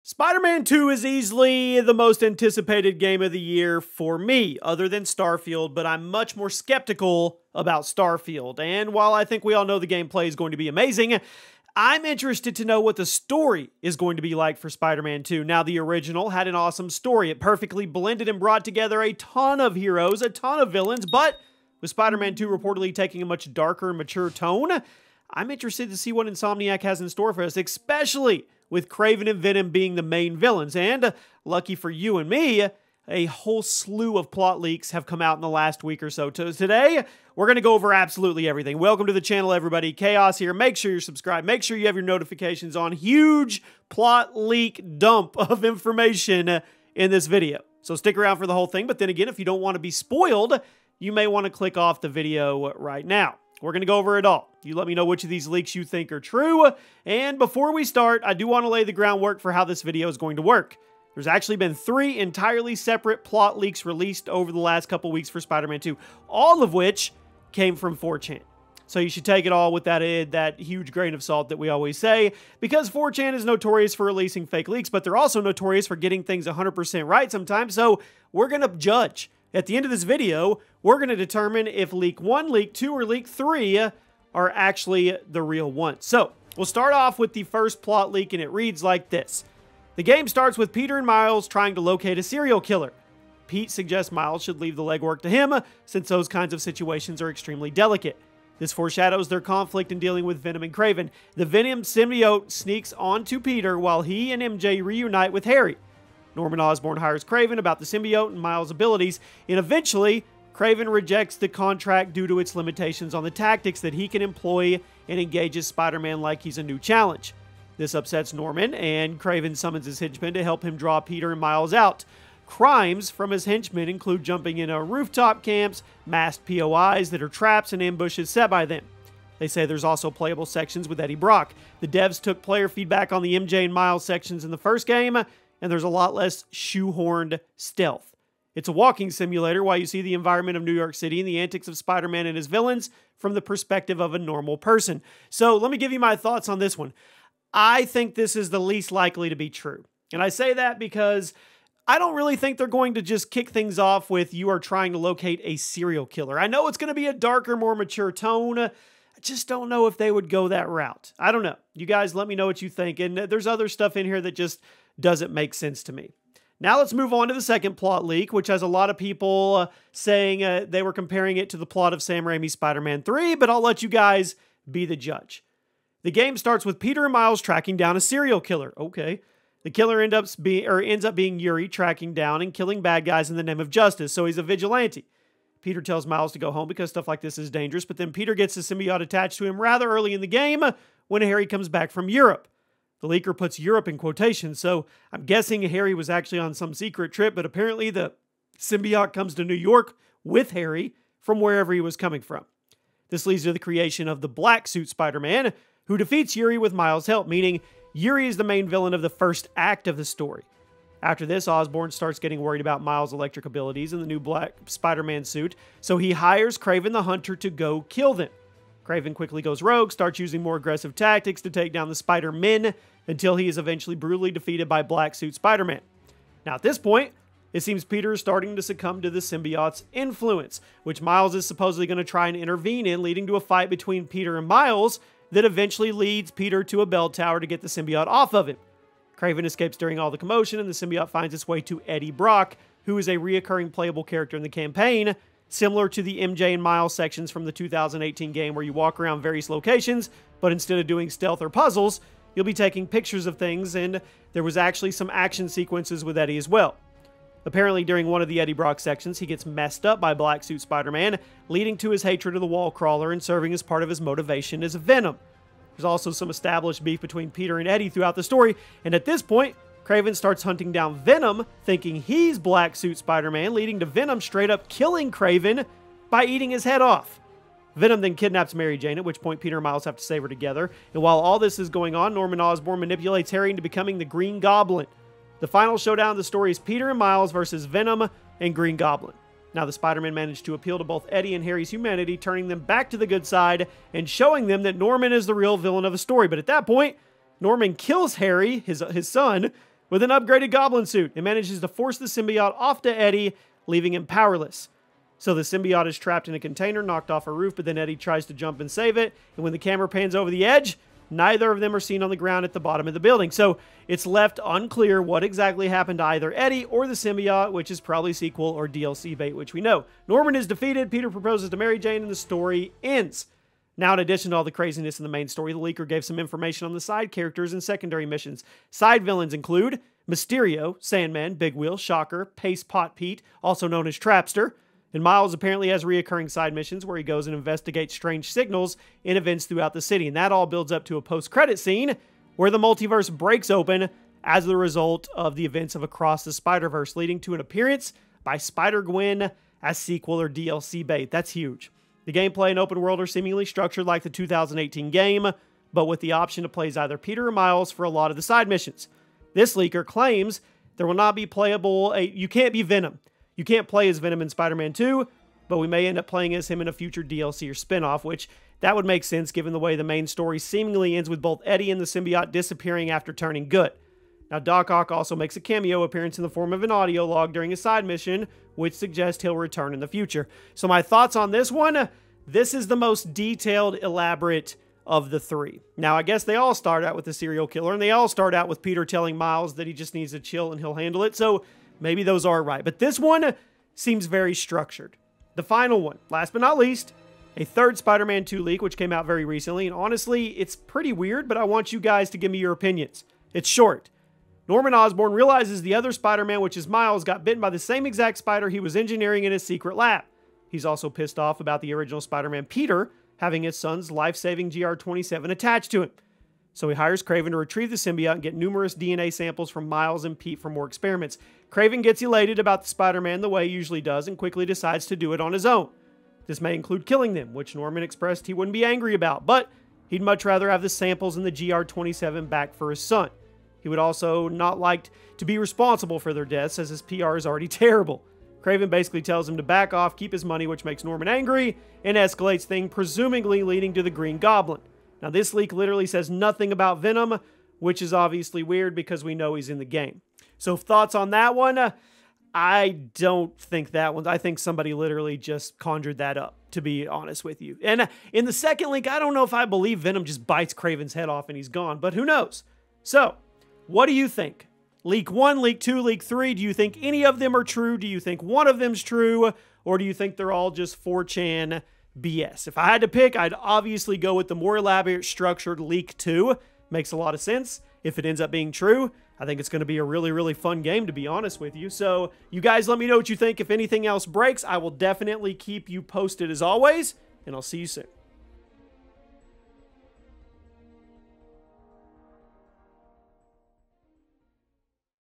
Spider-Man 2 is easily the most anticipated game of the year for me, other than Starfield, but I'm much more skeptical about Starfield. And while I think we all know the gameplay is going to be amazing, I'm interested to know what the story is going to be like for Spider-Man 2. Now, the original had an awesome story. It perfectly blended and brought together a ton of heroes, a ton of villains, but with Spider-Man 2 reportedly taking a much darker and mature tone, I'm interested to see what Insomniac has in store for us, especially with Kraven and Venom being the main villains. And lucky for you and me, a whole slew of plot leaks have come out in the last week or so. Today, we're going to go over absolutely everything. Welcome to the channel, everybody. Chaos here. Make sure you're subscribed. Make sure you have your notifications on. Huge plot leak dump of information in this video. So stick around for the whole thing. But then again, if you don't want to be spoiled, you may want to click off the video right now. We're going to go over it all. You let me know which of these leaks you think are true. And before we start, I do want to lay the groundwork for how this video is going to work. There's actually been 3 entirely separate plot leaks released over the last couple weeks for Spider-Man 2, all of which came from 4chan. So you should take it all with that huge grain of salt that we always say, because 4chan is notorious for releasing fake leaks, but they're also notorious for getting things 100% right sometimes, so we're going to judge. At the end of this video, we're going to determine if leak 1, leak 2, or leak 3 are actually the real ones. So, we'll start off with the first plot leak, and it reads like this. The game starts with Peter and Miles trying to locate a serial killer. Pete suggests Miles should leave the legwork to him, since those kinds of situations are extremely delicate. This foreshadows their conflict in dealing with Venom and Kraven. The Venom symbiote sneaks onto Peter while he and MJ reunite with Harry. Norman Osborn hires Kraven about the symbiote and Miles' abilities, and eventually, Kraven rejects the contract due to its limitations on the tactics that he can employ and engages Spider-Man like he's a new challenge. This upsets Norman, and Kraven summons his henchmen to help him draw Peter and Miles out. Crimes from his henchmen include jumping into rooftop camps, masked POIs that are traps, and ambushes set by them. They say there's also playable sections with Eddie Brock. The devs took player feedback on the MJ and Miles sections in the first game, and there's a lot less shoehorned stealth. It's a walking simulator while you see the environment of New York City and the antics of Spider-Man and his villains from the perspective of a normal person. So let me give you my thoughts on this one. I think this is the least likely to be true. And I say that because I don't really think they're going to just kick things off with you are trying to locate a serial killer. I know it's going to be a darker, more mature tone. I just don't know if they would go that route. I don't know. You guys let me know what you think. And there's other stuff in here that just doesn't make sense to me. Now let's move on to the second plot leak, which has a lot of people saying they were comparing it to the plot of Sam Raimi's Spider-Man 3, but I'll let you guys be the judge. The game starts with Peter and Miles tracking down a serial killer. Okay. The killer ends up being Yuri, tracking down and killing bad guys in the name of justice, so he's a vigilante. Peter tells Miles to go home because stuff like this is dangerous, but then Peter gets the symbiote attached to him rather early in the game when Harry comes back from Europe. The leaker puts Europe in quotation, so I'm guessing Harry was actually on some secret trip, but apparently the symbiote comes to New York with Harry from wherever he was coming from. This leads to the creation of the Black Suit Spider-Man, who defeats Yuri with Miles' help, meaning Yuri is the main villain of the first act of the story. After this, Osborn starts getting worried about Miles' electric abilities in the new Black Spider-Man suit, so he hires Kraven the Hunter to go kill them. Kraven quickly goes rogue, starts using more aggressive tactics to take down the Spider-Men until he is eventually brutally defeated by Black Suit Spider-Man. Now at this point, it seems Peter is starting to succumb to the symbiote's influence, which Miles is supposedly going to try and intervene in, leading to a fight between Peter and Miles that eventually leads Peter to a bell tower to get the symbiote off of him. Kraven escapes during all the commotion, and the symbiote finds its way to Eddie Brock, who is a reoccurring playable character in the campaign, similar to the MJ and Miles sections from the 2018 game where you walk around various locations, but instead of doing stealth or puzzles, you'll be taking pictures of things, and there was actually some action sequences with Eddie as well. Apparently, during one of the Eddie Brock sections, he gets messed up by Black Suit Spider-Man, leading to his hatred of the Wall Crawler and serving as part of his motivation as Venom. There's also some established beef between Peter and Eddie throughout the story, and at this point, Kraven starts hunting down Venom, thinking he's Black Suit Spider-Man, leading to Venom straight up killing Kraven by eating his head off. Venom then kidnaps Mary Jane, at which point Peter and Miles have to save her together, and while all this is going on, Norman Osborn manipulates Harry into becoming the Green Goblin. The final showdown of the story is Peter and Miles versus Venom and Green Goblin. Now, the Spider-Man managed to appeal to both Eddie and Harry's humanity, turning them back to the good side and showing them that Norman is the real villain of the story. But at that point, Norman kills Harry, his son, With an upgraded Goblin suit, it manages to force the symbiote off to Eddie, leaving him powerless. So the symbiote is trapped in a container, knocked off a roof, but then Eddie tries to jump and save it, and when the camera pans over the edge, neither of them are seen on the ground at the bottom of the building. So it's left unclear what exactly happened to either Eddie or the symbiote, which is probably sequel or DLC bait, which we know. Norman is defeated, Peter proposes to Mary Jane, and the story ends. Now, in addition to all the craziness in the main story, the leaker gave some information on the side characters and secondary missions. Side villains include Mysterio, Sandman, Big Wheel, Shocker, Pace Pot Pete, also known as Trapster. And Miles apparently has reoccurring side missions where he goes and investigates strange signals in events throughout the city. And that all builds up to a post-credit scene where the multiverse breaks open as the result of the events of Across the Spider-Verse, leading to an appearance by Spider-Gwen as sequel or DLC bait. That's huge. The gameplay and open world are seemingly structured like the 2018 game, but with the option to play as either Peter or Miles for a lot of the side missions. This leaker claims there will not be playable... You can't be Venom. You can't play as Venom in Spider-Man 2, but we may end up playing as him in a future DLC or spin-off, which that would make sense given the way the main story seemingly ends with both Eddie and the symbiote disappearing after turning good. Now, Doc Ock also makes a cameo appearance in the form of an audio log during a side mission, which suggests he'll return in the future. So my thoughts on this one, this is the most detailed, elaborate of the three. Now, I guess they all start out with the serial killer, and they all start out with Peter telling Miles that he just needs to chill and he'll handle it, so maybe those are right. But this one seems very structured. The final one, last but not least, a third Spider-Man 2 leak, which came out very recently, and honestly, it's pretty weird, but I want you guys to give me your opinions. It's short. Norman Osborn realizes the other Spider-Man, which is Miles, got bitten by the same exact spider he was engineering in his secret lab. He's also pissed off about the original Spider-Man Peter having his son's life-saving GR27 attached to him. So he hires Kraven to retrieve the symbiote and get numerous DNA samples from Miles and Pete for more experiments. Kraven gets elated about the Spider-Man the way he usually does and quickly decides to do it on his own. This may include killing them, which Norman expressed he wouldn't be angry about, but he'd much rather have the samples and the GR27 back for his son. He would also not like to be responsible for their deaths, as his PR is already terrible. Kraven basically tells him to back off, keep his money, which makes Norman angry, and escalates things, presumably leading to the Green Goblin. Now, this leak literally says nothing about Venom, which is obviously weird because we know he's in the game. So, thoughts on that one? I don't think that one. I think somebody literally just conjured that up, to be honest with you. And in the second leak, I don't know if I believe Venom just bites Kraven's head off and he's gone, but who knows? So, what do you think? Leak 1, Leak 2, Leak 3, do you think any of them are true? Do you think one of them's true? Or do you think they're all just 4chan BS? If I had to pick, I'd obviously go with the more elaborate, structured Leak 2. Makes a lot of sense. If it ends up being true, I think it's going to be a really, really fun game, to be honest with you. So, you guys let me know what you think. If anything else breaks, I will definitely keep you posted as always, and I'll see you soon.